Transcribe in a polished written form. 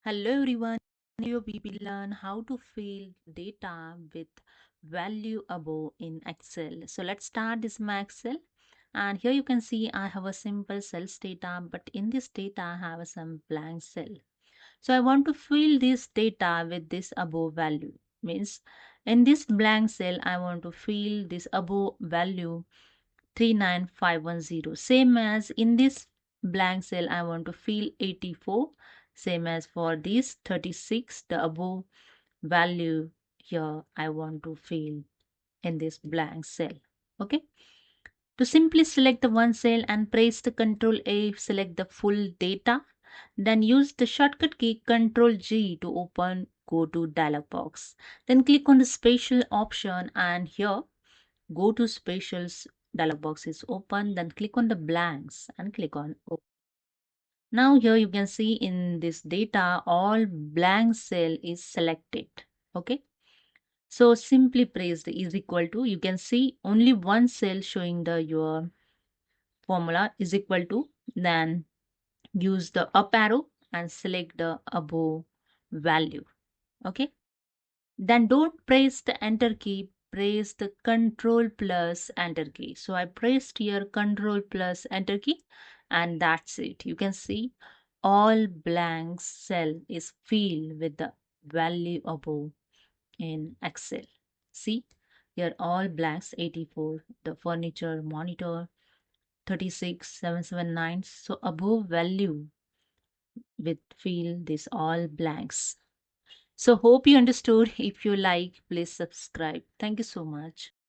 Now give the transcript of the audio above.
Hello everyone. Here we will learn how to fill data with value above in Excel. So let's start this Maxell. And here you can see I have a simple cells data, but in this data I have some blank cell. So I want to fill this data with this above value. Means in this blank cell I want to fill this above value 39510. Same as in this blank cell, I want to fill 84. Same as for this 36, the above value here I want to fill in this blank cell. Okay. To simply select the one cell and press the Ctrl A, select the full data. Then use the shortcut key Ctrl G to open go to dialog box. Then click on the spatial option and here go to spatials dialog box is open, then click on the blanks and click on OK. Now here you can see in this data all blank cell is selected. Okay, so simply press the is equal to, you can see only one cell showing the your formula is equal to, then use the up arrow and select the above value. Okay, then don't press the enter key, press the control plus enter key. So I pressed here control plus enter key and that's it. You can see all blank cell is filled with the value above in Excel. See here all blanks 84, the furniture, monitor 36779. So above value with fill this all blanks. So hope you understood. If you like, please subscribe. Thank you so much.